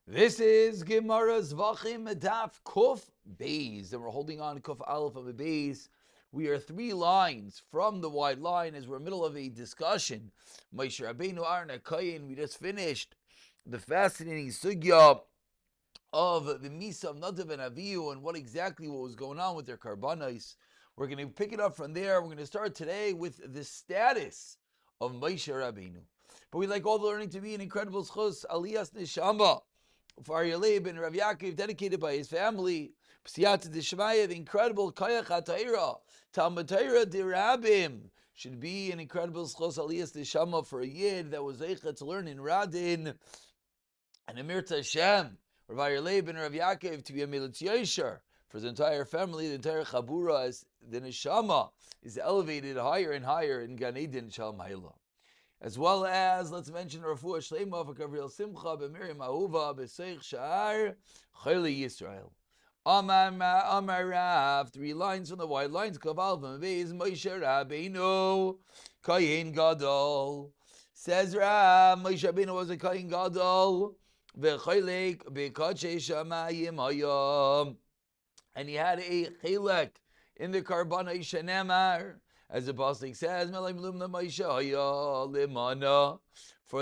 This is Gemara Zevachim Daf Kuf Beis, and we're holding on Kuf Aleph of a Beis. We are 3 lines from the wide line as we're in the middle of a discussion. Moshe Rabbeinu Aaron Akayin. We just finished the fascinating sugya of the Misa of Nadav and Avihu and what was going on with their karbanos. We're going to pick it up from there. We're going to start today with the status of Moshe Rabbeinu. But we'd like all the learning to be an incredible schus, aliyas neshama, for Aryeh ben Rav Ya'akov, dedicated by his family. Psiyat Dishmaya, the incredible Kayach HaTorah, Talmud Torah Dirabim, should be an incredible schos aliyas neshama for a yid that was zeichet to learn in Radin, and Amir Tashem, Rav Aryeh ben Rav Ya'akov, to be a Militz Yosher for his entire family, the entire Chabura, as the neshama is elevated higher and higher in Gan Eden Shalom Hayla. As well as, let's mention Refuah Shleima for Gabriel Simcha, B'Miriam Ahuva, B'Seich Sha'ar, Chayli Yisrael. Amar Rav, 3 lines from the wide lines, Kaval V'Mavez, Moshe Rabbeinu, Kayin Gadol. Says Rav, Moshe Rabbeinu was a Kayin Gadol, V'Chaylek, B'Kadshei Shamayim Hayam. And he had a Chaylek in the Karbanai Shenemar. As the pasuk says, for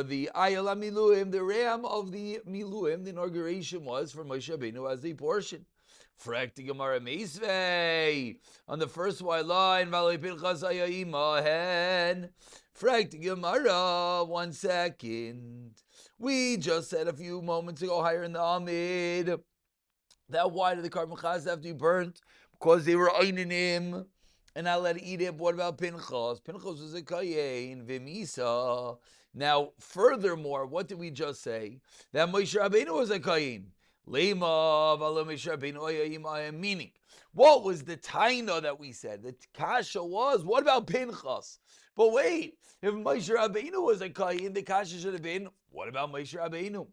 the Ayala Miluim, the ram of the Miluim, the inauguration was for Moshe Rabbeinu as a portion. Frakti Gemara Meisvei, on the first white line, Frakti Gemara, 1 second. We just said a few moments ago, higher in the Amid, that why did the carbon chaz have to be burnt? Because they were eininim and not let it eat it. But what about Pinchas? Pinchas was a kayin, v'misa. Now, furthermore, what did we just say? That Moshe Rabbeinu was a kayin. Lema v'alo Moshe Rabbeinu oyayim, meaning, what was the taina that we said? The kasha was, what about Pinchas? But wait, if Moshe Rabbeinu was a kayin, the kasha should have been, what about Moshe Rabbeinu?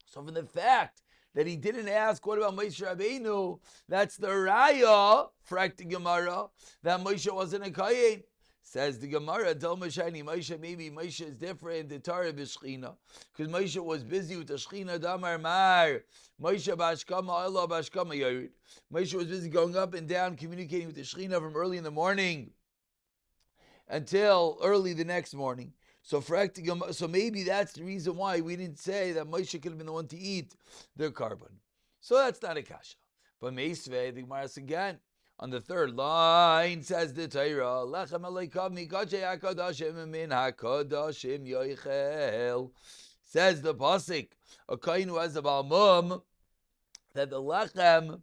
So from the fact that he didn't ask, what about Moshe Rabbeinu? That's the raya, frak Gemara, that Moshe wasn't a kayin. Says the Gemara, Del Moshe, Moshe, maybe Moshe is different, the Torah b'shchina, because Moshe was busy with the shchina, damar mar, Moshe bashkama, Allah bashkama yorid. Moshe was busy going up and down, communicating with the shchina from early in the morning until early the next morning. So maybe that's the reason why we didn't say that Moshe could have been the one to eat their carbon. So that's not a kasha. But Meisvei, the Gemara again, on the 3rd line, says the Torah, Lechem Elokav mikachei HaKadoshim min HaKadoshim yoichel. Says the pasuk, a kain who has a balmum, that the lechem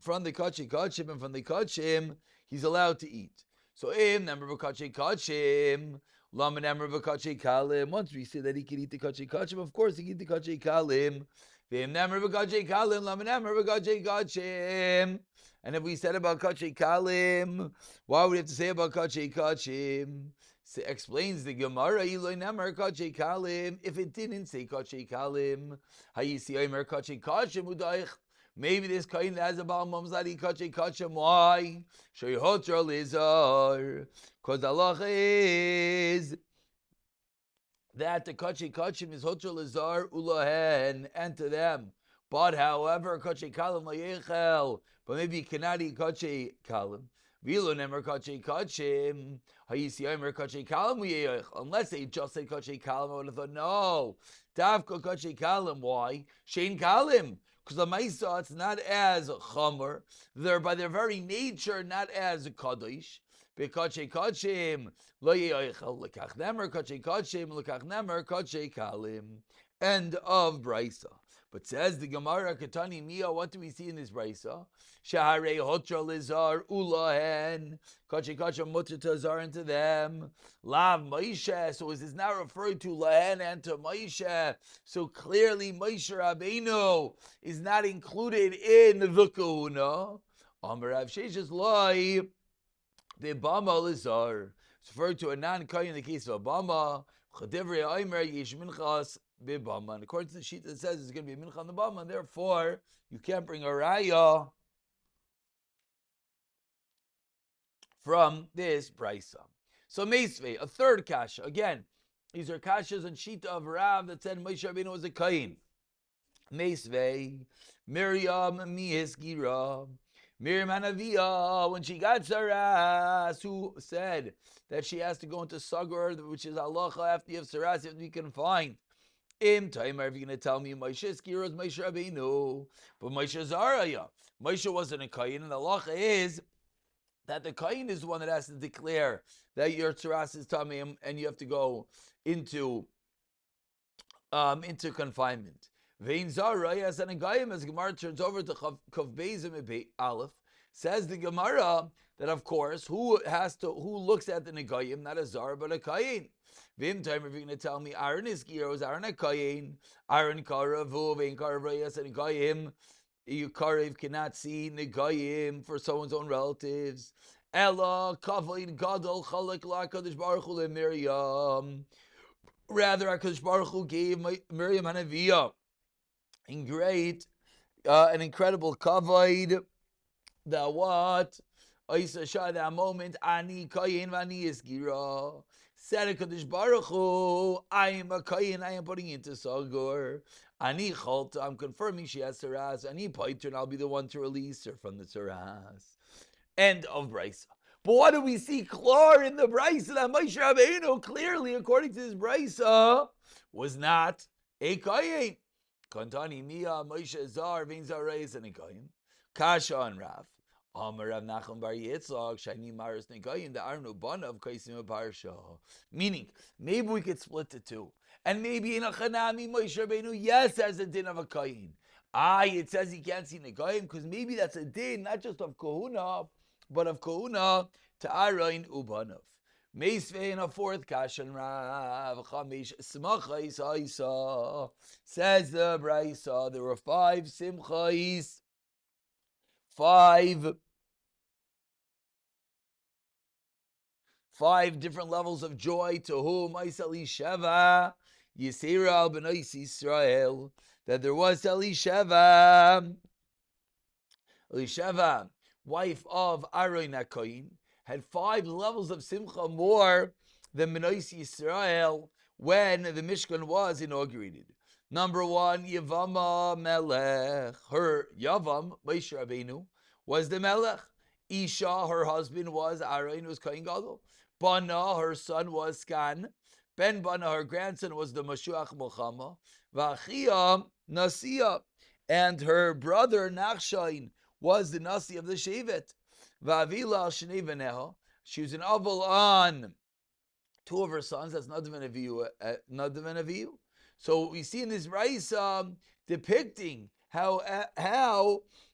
from the kachei kachim and from the kachim, he's allowed to eat. So number of kachei kachim, once we say that he can eat the kachei kachim, of course he can eat the kachei kalim. And if we said about kachei kalim, why would we have to say about kachei kachim? So explains the Gemara, if it didn't say kachei kalim, maybe this kain has a baal mamzadi kachei kachim. Why? Shehotra lizar. Because Allah is that the kachei kachim is hotra lizar ulahen, and to them. But however, kachei kalim layechel. But maybe you cannot eat kachei kalim. Vilo nemer kachei kachim. Hayisi omer kachei kalim uyech. Unless they just said kachei kalim, I would have thought no. Davka kachei kalim. Why? Shein kalim. Because the Maisa, it's not as Chomer. They're by their very nature not as Kaddish. Bekachei kachim, lo ye'oichel lekach nemer, kachei kachim, lekach nemer, kachei kalim. End of Brisa. But says the Gemara, Katani Mia, what do we see in this Brisa? Shaharei hotra lizar ulahen, kachei kachim mutter to zar into them. Lav Moshe, so is this now referred to lahen and to Moshe? So clearly Moshe Rabbeinu is not included in the kahuna. Amar Rav Sheshes Loi, the Bama Lizar. It's referred to a non-kayin in the case of a Bama. Chadivrei Aimer Yesh Minchas Bibama. And according to the sheet that says it's going to be a Mincha on the Bama, and therefore you can't bring a Raya from this Brisa. So Meisvei, a 3rd kasha. Again, these are kashas and shita of Rav that said Moshe Rabbeinu was a kain. Meisvei, Miriam Mihisgira. Miriam Hanaviyah, when she got Saras, who said that she has to go into Sagar, which is halacha after you have Saras, you have to be confined. Timer, if you're going to tell me Moshe Skira is Moshe Rabbeinu, but Moshe is Arya. Moshe wasn't a Kayin, and the halacha is that the Kayin is the one that has to declare that your Saras is Tamim, and you have to go into confinement. Vein Zara, as an Agayim, as Gemara turns over to Kav Beizim Aleph, says the Gemara that of course who looks at the Negayim, not a Zara but a Kayin. Vim time, if you're going to tell me Aaron is Giros, Aaron a Kayin, Aaron Karavu, Vein Karav as an Negayim, you Karev cannot see Negayim for someone's own relatives. Ella Kavod Gadol Chalak La Kadosh Baruch Hu Miriam. Rather, HaKadosh Baruch Hu gave Miriam Hanaviyah an incredible kavod. That what? Oisa Shah, that moment, Ani Kayin Vani Isgira. Said HaKadosh Baruch Hu, I am a Kayin, I am putting into Sagur. Ani Chalta, I'm confirming she has Saras. Ani Paiter, and I'll be the one to release her from the Saras. End of Brisa. But what do we see clear in the Brisa? That Moshe Rabbeinu, clearly, according to this Brisa, was not a Kayin. Kontani Mia, Moshe Zar, Vein Zareis, and a Kayin. Kasha and Rav. Amar Rav Nachman Bar Yitzchak, Shani Maris Negayin, the Arnu Bana of Kaisim Parsha. Meaning, maybe we could split the two. And maybe in a Chanami, Moshe Rabbeinu, yes, there's a din of a Kayin. It says he can't see Negayim, because maybe that's a din, not just of Kohuna, but of Kohuna to Arayin Ubanov. Meisvei in a fourth Kashan Rav Chamish Simchais Haisa. Says the Brisa, there were 5 Simchais, 5 different levels of joy to whom Elisheva Yisera al B'nais Yisrael, that there was Elisheva, wife of Aaron HaKoyin, had 5 levels of simcha more than B'nais Yisrael when the Mishkan was inaugurated. Number 1, Yavama Melech. Her Yavam, Moshe Rabbeinu, was the Melech. Isha, her husband, was Aaron, was Kohen Gadol. Bana, her son, was Skan. Ben Bana, her grandson, was the Mashuach Mochama. Vachia, Nasiya. And her brother, Nachshain, was the Nasi of the Shevet. Vavila, Shnei Veneha. She was an Aval on 2 of her sons. That's Nadav and Avihu. So we see in this Brisa depicting how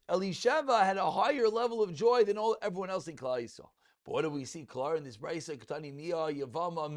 Elisheva had a higher level of joy than everyone else in Klal Yisrael. But what do we see clear in this Brisa? Ketani Mia Yavama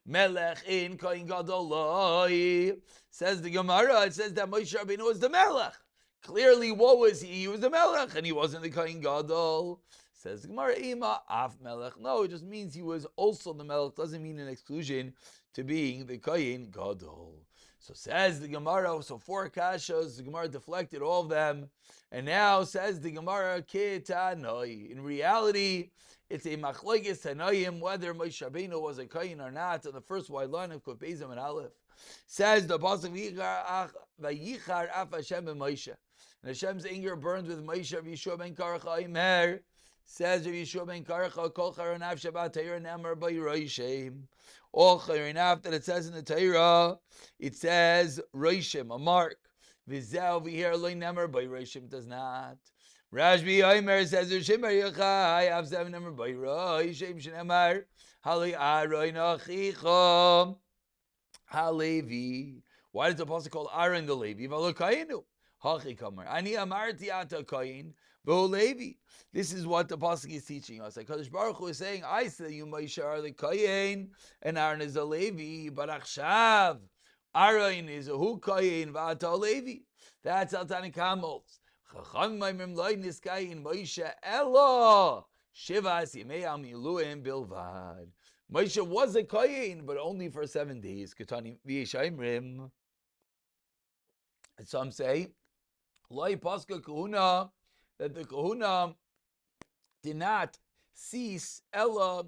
Melech in Kohen Gadol. Says the Gemara. It says that Moshe Rabbeinu was the Melech. Clearly, what was he? He was the Melech, and he wasn't the Kohen Gadol. Says the Gemara, Ima Af Melech. No, it just means he was also the Melech. Doesn't mean an exclusion to being the Kohen Gadol. So says the Gemara, so 4 kashas, the Gemara deflected all of them. And now says the Gemara, Ketanoi. In reality, it's a machlokes Tanoim, whether Moshe Rabbeinu was a Kohen or not, on the first wide line of Kuf Beizim and Aleph. Says the Pasuk, Vayichar Af Hashem and Moshe. And Hashem's anger burned with Moshe, Yeshua ben Karacha Imer. Says Yeshua ben Karacha, Kol Charanav Shabbat Torah Namar B'Yiroshem. All Charanav that it says in the Torah, it says Roishem, a mark. V'zeh over here, Lo Namar B'Yiroshem does not. Rashbi Omer says Roshim Yachai Avzav Namar B'Yiroshem Shenamar Halei Aroin Achichom Halevi. Why does the apostle call Aaron the Levi? V'Lo Hachi Kamer. Ani Amarti Ata Kayin V'Ho Levi. This is what the Pasuk is teaching us. Like Kadosh Baruch Hu is saying, I say you Moshe are the Kayin and Aaron is a Levi, but Achshav Aaron is a Hu Kayin V'Ata Levi. That's how Tani Kamels. Chacham Maimim Loi Niskayin Moshe Elo Shivas Yimei Al Miluim Bilvad. Moshe was a Kayin, but only for 7 days. Ketani V'Yeshaimrim. And some say, Loi Paska Kahuna, that the Kahuna did not cease Ella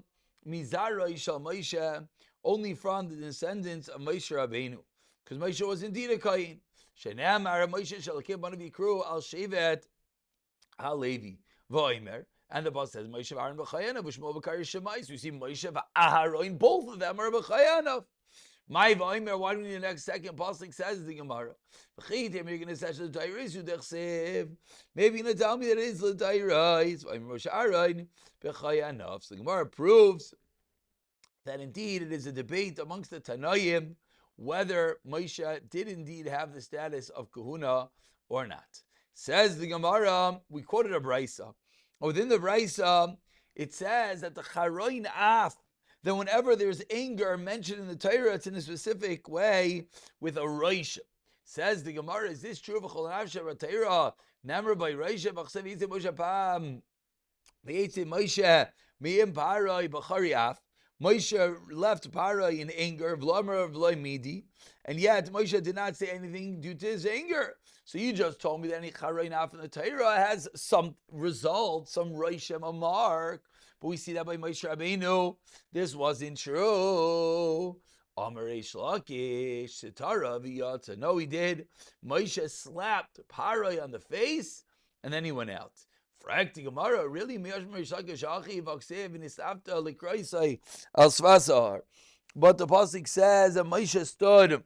Mizara Ishal Moshe, only from the descendants of Moshe Rabbeinu. Because Moshe was indeed a Kayin. Shene'amar Moshe shalakim banav yikru al shevet halevi v'oimer. And the boss says Moshe v'Aaron b'chayanav v'Shmuel b'kari shemais. We see Moshe v'Aaron, both of them are b'chayanav. My v'oimer, why do we need the next second? Pasuk says the Gemara. You're going to say the Dairis Udechsev. Maybe you're going to tell me that it is the Dairis. Moshe Aaron b'chayanav. So the Gemara proves that indeed it is a debate amongst the Tanoim whether Moshe did indeed have the status of kahuna or not. Says the Gemara, we quoted a Brisa. Within the Brisa, it says that the Charoin Af, that whenever there's anger mentioned in the Torah, it's in a specific way with a Roisha. Says the Gemara, is this true? Namar by Roisha, Moshe Pam, Moshe, Miyim Parai, Bachari Af. Moshe left Parai in anger, V'lomer V'loi Midi, and yet Moshe did not say anything due to his anger. So you just told me that any Charein Af in the Torah has some result, some Roishem, a mark, but we see that by Moshe Rabbeinu, this wasn't true. Amar Reish Lakish, Sitara V'yatza. No, he did. Moshe slapped Parai on the face, and then he went out. Frakti Gemara, really? But the pasuk says that Moshe stood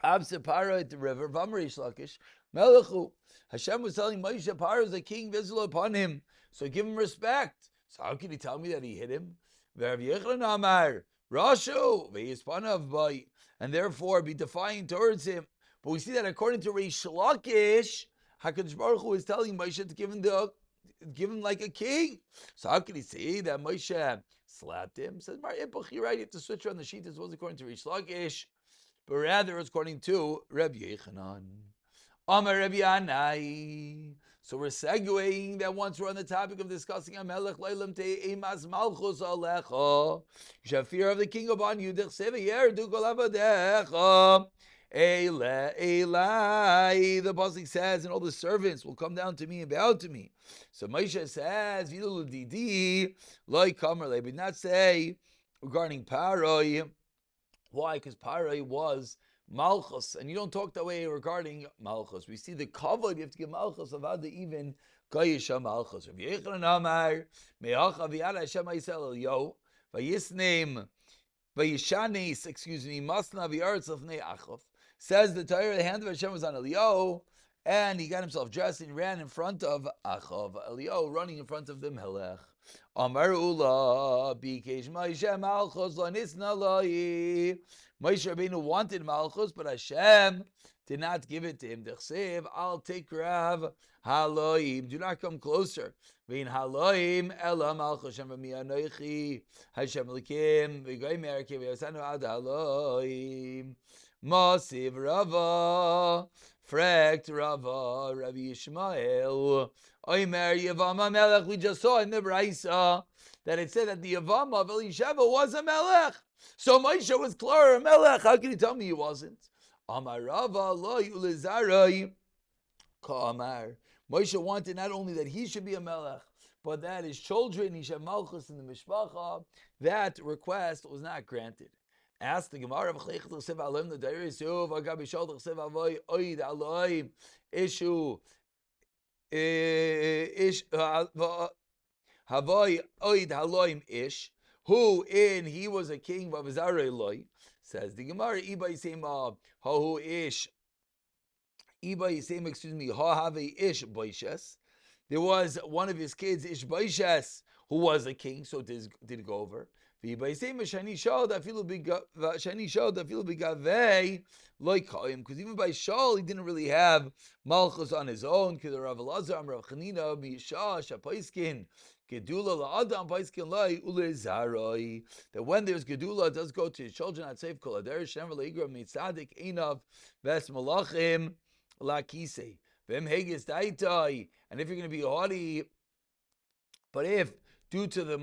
opposite Paro at the river. V'amarish Lakish Melechu. Hashem was telling Moshe, Paro is a king visible upon him, so give him respect. So how can he tell me that he hit him? And therefore be defiant towards him. But we see that according to Reish Lakish, HaKadosh Baruch Hu is telling Moshe to give him like a king. So how can he say that Moshe slapped him? Says Mar Ipuch, you're right, you have to switch around the sheet. It was according to Reish Lakish, but rather it's according to Rabbi Yechanan. Amar Rabbi Anai. So we're segueing that once we're on the topic of discussing Amelech Leilam Te'emas Malchus Alecha. You should have fear of the king upon you. Dechseve Yerdu Kol Avadecha. Eilai. The pasuk says, and all the servants will come down to me and bow to me. So Moshe says, Vidul Didi, Loi Kamer, they did not say regarding Paroi. Why? Because Paroi was Malchus, and you don't talk that way regarding Malchus. We see the kavod, you have to give Malchus of Ada even Kayisha Malchus. Rav Yechon Amar, Me'acha V'yad Hashem Yisrael Yo, Vayisnem, Vayishanes, Masna V'yaretz Lefnei Achov. Says the Torah, the hand of Hashem was on Eliyahu, and he got himself dressed and ran in front of Achav. Eliyahu running in front of the Melech. Amar Ula, Bikesh Moshe Malchus Lo Nisna Loi. Moshe Rabbeinu wanted Malchus, but Hashem did not give it to him. Dechsev al tekrav haloim. Do not come closer. Vein haloim ela Malchus Hashem v'mi anoichi Hashem likim v'goymer ki v'yasanu ad haloim. Masiv Rava, Frekt Rava, Rabbi Yishmael, Oimer Yavama Melech. We just saw in the Brisa that it said that the Yavama of Elisheva was a Melech. So Moshe was clear a Melech. How can you tell me he wasn't? Amar Rava lo yulizarai Ka'amar. Moshe wanted not only that he should be a Melech, but that his children, he should Malchus in the Mishpacha. That request was not granted. Ask the Gemara of Chaychel Alim the Dairis Yuv Agabi Shal Avoy Oid Aloim Ishu Ish Havoy Oid Haloim Ish, who in he was a king Vavazare Loi. Says the Gemara Iba Yisema Hahu Ish Iba Yisema Ha Have Ish Boishes. There was one of his kids Ish Boishes who was a king, so did go over. Because even by Shaul he didn't really have Malchus on his own. That when there's Gedula, it does go to his children. I'd say and if you're going to be haughty, but if due to the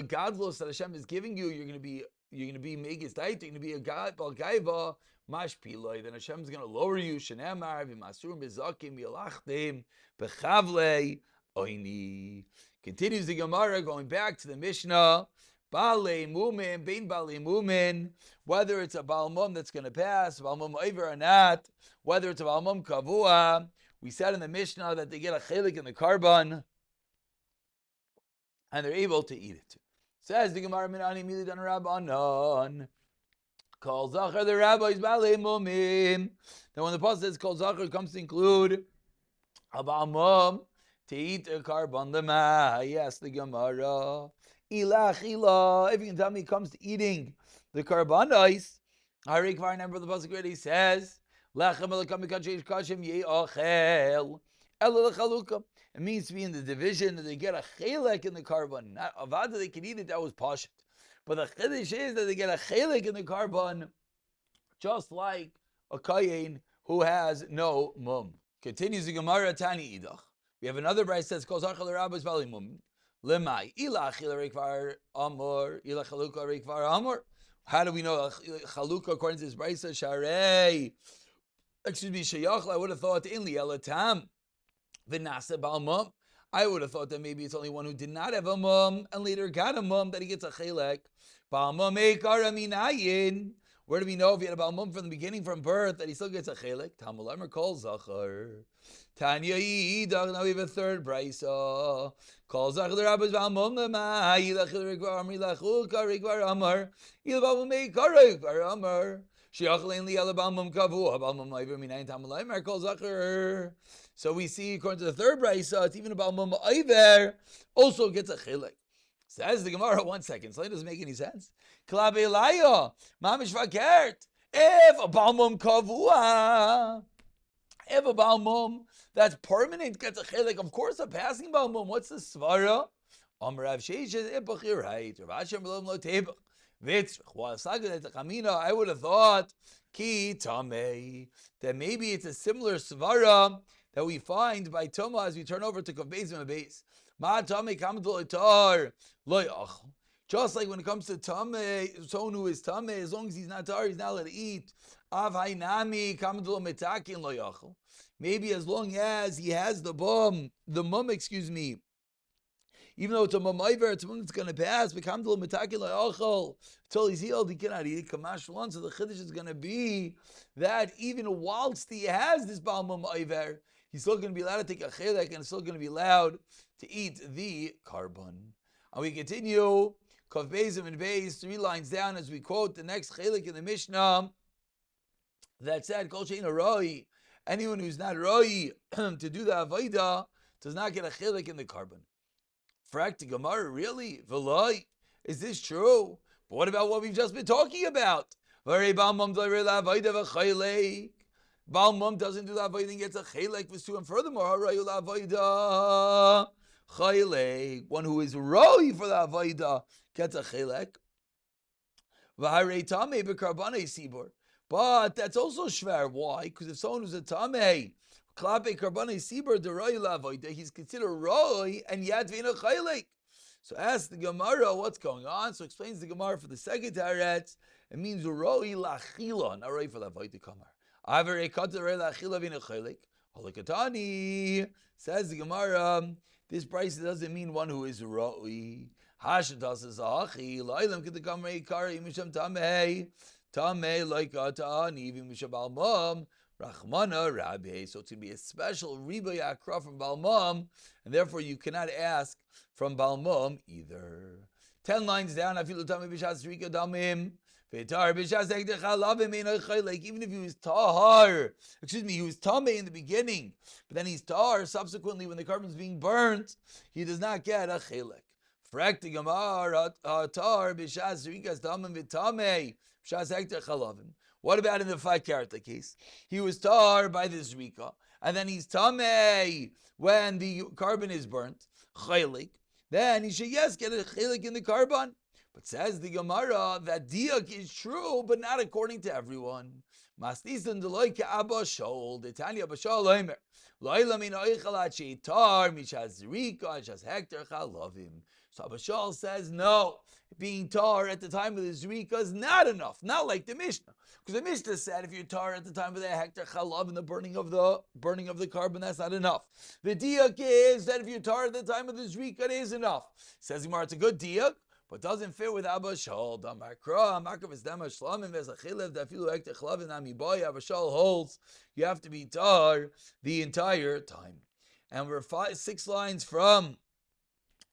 godless that Hashem is giving you, you're going to be Megis Dait, you're going to be a God, Balgaiva, Mashpiloi, then Hashem is going to lower you, Shenemar, V'masurim, Bezakim, Yalachtim, Bechavlei, Oini. Continues the Gemara, going back to the Mishnah, Balei mumin, bein balei mumin, whether it's a Baal Mum that's going to pass, Baal Mum over or not, whether it's a Baal Mum kavua. We said in the Mishnah that they get a chelik in the carbon and they're able to eat it. Says the Gemara Minani Milidan Rabbanon. Kol Zachar, the rabbis Balei Mumim. Then when the pasuk says Kol Zachar, it comes to include a Baal Mum to eat a carbon lema. Yes, the Gemara. Ilach ilah. If you can tell me, it comes to eating the carbonais. Arik Kvar, remember the pasuk already says, Lechem elakam mikacheish kashem ye'achel ela lechalukah. It means to be in the division that they get a chelek in the carbon. Not avada they can eat it. That was pashut. But the chiddush is that they get a chelek in the carbon, just like a kayin who has no mum. Continues the Gemara Tani idach. We have another brayse that says Kol Zachar l'Rabbis Balei Mum. Lemai ilach reikvar amor ilach chaluka reikvar amor. How do we know chaluka according to this brayse? Sharei. Excuse me, sheyach. I would have thought in lielatam v'nasa Baal Mum. I would have thought that maybe it's only one who did not have a mum and later got a mum that he gets a chelek. Baal Mum eikara minayin. Where do we know if he had a Baal Mum from the beginning, from birth, that he still gets a chelek? Tamul Amar Kol Zachar. Tanya Yidach. Now we have a third brayso. Kol Zachar the rabbis Baal Mum lema. Yilach Rikvar Amar Yilachulka Rikvar Amar. Yilach Baal Mum eikara Rikvar Amar. Shiachlein li ala Baal Mum kavu. Baal Mum aiver minayin Tamul Amar Kol Zachar. So we see, according to the third brayso, it's even a Baal Mum aiver also gets a chelek. Says the Gemara, 1 second. So it doesn't make any sense. Klabe Elaya, Mamish Vakert. If a Baal Mum kavua, if a Baal Mum that's permanent gets a chelek, of course a passing Baal Mum. What's the svara? Rav Sheish is ipach, you're right. Rav Hashem lo tebach. I would have thought ki tamei that maybe it's a similar svara that we find by Tuma as we turn over to Kav Beis and Beis. Just like when it comes to Tameh, someone who is Tameh, as long as he's not tar, he's not allowed to eat. Maybe as long as he has the mum, even though it's a mum iver, it's a mum that's going to pass, until he's healed, he cannot eat. So the chiddush is going to be that even whilst he has this Baal Mum iver, he's still going to be allowed to take a chelek and still going to be allowed to eat the carbon. And we continue, Kav Beis and Beis, 3 lines down as we quote the next chelek in the Mishnah that said, Kol she'eino roi, anyone who's not roi to do the avodah does not get a chelek in the carbon. Frak to Gemara, really? V'loi, is this true? But what about what we've just been talking about? Baal Mum doesn't do the avodah and gets a chelek v'su, and furthermore, one who is roi for the avodah gets a chelek. But that's also shver. Why? Because if someone who's a tamei, klape karbanei sibur the roi la avodah, he's considered roi and yet v'ina chelek. So ask the Gemara what's going on. So explains the Gemara for the second teretz. It means roi lachila, not roi for the avodah kamar. Avarei kata roi lachila v'ina chelek. Holikatani says the Gemara. This price doesn't mean one who is roi. Hashatas is achi. Lailam kitakamrei kari misham tamei. Tamei loikatani v'misham Baal Mum. Rachmana Rabbi. So it's going to be a special riba yakra from Baal Mum, and therefore you cannot ask from Baal Mum either. 10 lines down. Afilu tamei b'shas rika damim. Even if he was tahar, he was tamei in the beginning, but then he's tahar subsequently when the carbon is being burnt, he does not get a chelek. Frakti Gemara tahar b'shas rikas damim v'tamei b'shas hekter chalavim. What about in the 5 character case? He was tahar by the zrika, and then he's tamei when the carbon is burnt, chelek. Then he should get a chelek in the carbon. But says the Gemara that diak is true, but not according to everyone. Masnisan deloy ke'abba shol, detanya b'shol oimer, lo'ila min oichalat sheitar, mishaz zrika, mishaz hektar chalavim. So Abba Shol says, no, being tar at the time of the zrika is not enough, not like the Mishnah. Because the Mishnah said if you're tar at the time of the hektar chalav and the burning of the carbon, that's not enough. The diak is that if you're tar at the time of the zrika, it is enough. Says Gemara, it's a good diak. but doesn't fit with Abba Shal. Abba Shal holds you have to be tar the entire time. And we're 6 lines from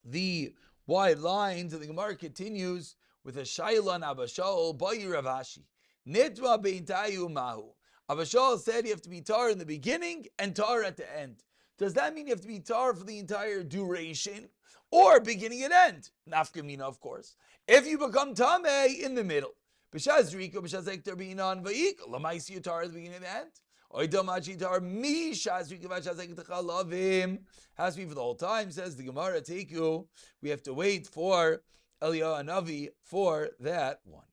the wide lines, and the Gemara continues with a Shaila on Abba Shal, Bayi Rav Ashi. Nitma beintayu mahu. Abba Shal said you have to be tar in the beginning and tar at the end. Does that mean you have to be tar for the entire duration or beginning and end? Nafkamina, of course. If you become tameh in the middle, b'shaz rika, b'shaz ektar b'inan v'ik, l'maisi you tar at the beginning and the end. Oidamachi tar mi shaz rika v'shaz ektar chalavim. Has to be for the whole time, says the Gemara. Take you. We have to wait for Eliyahu Hanavi for that one.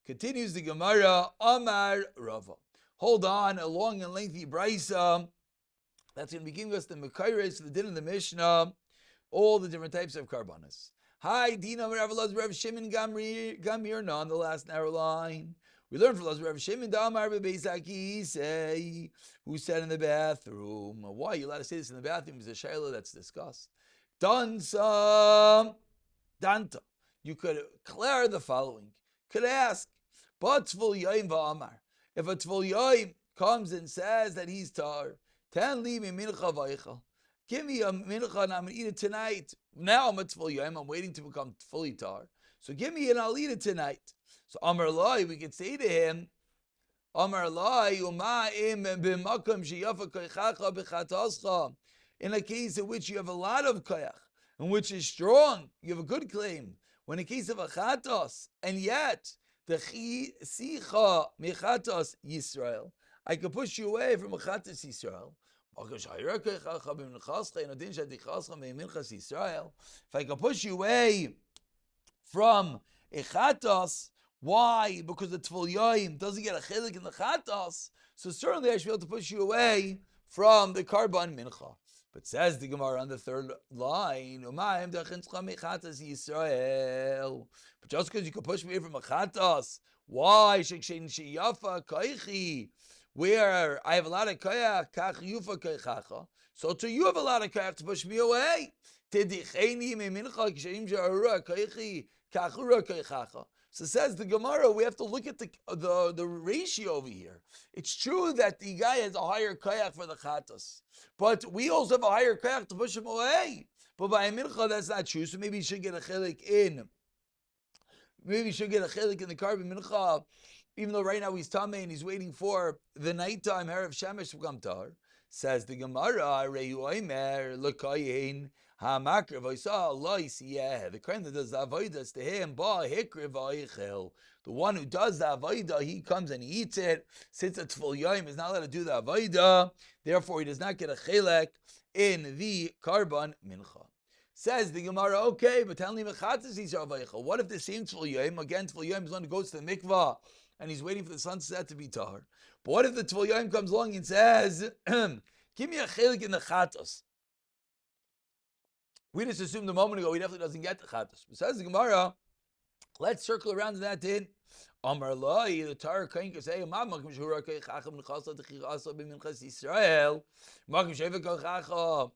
Continues the Gemara, Amar Rava. Hold on, a long and lengthy brisa. That's going to be giving us the Mekayres, the din of the Mishnah, all the different types of karbanas. Hi, Dina Rav Shimon Gamirna on the last narrow line. We learned from Rav Shimon Damar Bebeizaki say, who said in the bathroom. Why are you allowed to say this in the bathroom? Is a shayla that's discussed. Danta. You could declare the following. Could ask, but Tvul Yoim Va'amar. If a Tvul Yoim comes and says that he's tar, ten li mi mincha vaychel. Give me a mincha and I'm going to eat it tonight. Now I'm a Tvul Yoim. I'm waiting to become fully tar. So give me and I'll eat it tonight. So Amar Lai, we could say to him, Amar Lai, Uma'im b'makom sheyafa koichacha b'chatascha. In a case in which you have a lot of koyach, in which is strong, you have a good claim. When in case of a chatos, and yet the sicha mechatos Yisrael, I could push you away from a chatos Yisrael. If I could push you away from a chatos, why? Because the Tvul Yoim doesn't get a chilik in the chatos, so certainly I should be able to push you away from the karban mincha. But says the Gemara on the third line, but just because you can push me away from a chatos, why? Where I have a lot of koyach, so too you have a lot of koyach to push me away. So says the Gemara, we have to look at the ratio over here. It's true that the guy has a higher kayak for the chatos, but we also have a higher kayak to push him away. But by a mincha, that's not true. So maybe he should get a chelik in. Maybe he should get a chelik in the carbon mincha, even though right now he's tamei and he's waiting for the nighttime harav shemesh to become tar. Says the Gemara, Reyu Oimer l'kayin. The kind that does the avodas to him, the one who does the avodah, he comes and he eats it. Since a Tvul Yoim is not allowed to do the avodah, therefore he does not get a chelek in the karban mincha. Says the Gemara, okay, but tell me what if the same Tvul Yoim, again Tvul Yoim is the one who goes to the mikvah and he's waiting for the sunset to be tahar. But what if the Tvul Yoim comes along and says, give me a chelek in the chatos? We just assumed a moment ago he definitely doesn't get the chatos. Besides the Gemara, let's circle around to that din. Amar Lai, the Torah can say, "Makom shura keichacham nechasa techirasa b'minchas Yisrael, makom sheva keichacha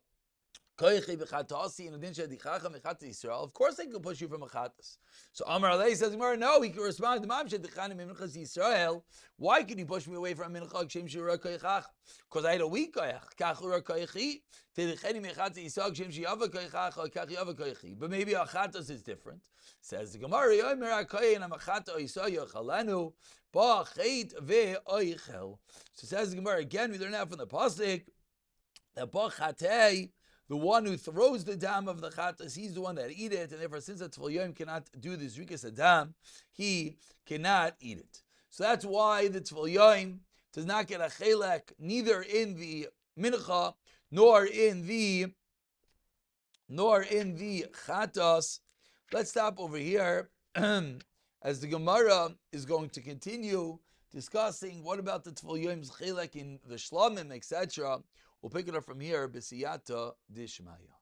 keichi b'chatasi and adin shedichacha mechat Yisrael." Of course, they can push you from a chatas. So Amar Lai says, "Gemara, no, he can respond to Mam shedichani b'minchas Yisrael. Why can you push me away from mincha kshem shura keichach? Because I had a weak koyach. Kachura koichi tedichani mechat Yisrael kshem sheyava keichacha kach yava keichi. But maybe a chatas is different." Says the Gemara, Yomer HaKoyin HaMachat Oisa Yochalenu Ba'chet Ve'oichel. So says the Gemara, again, we learn out from the Pasuk that Ba'chatei, the one who throws the dam of the chatas, he's the one that eat it, and therefore since the Tvul Yoim cannot do the Zrikas Adam, he cannot eat it. So that's why the Tvul Yoim does not get a chelek, neither in the mincha, nor in the chatas. Let's stop over here as the Gemara is going to continue discussing what about the Tvul Yoim's chelek in the Shlamim, etc. We'll pick it up from here, B'siyata Dishmaya.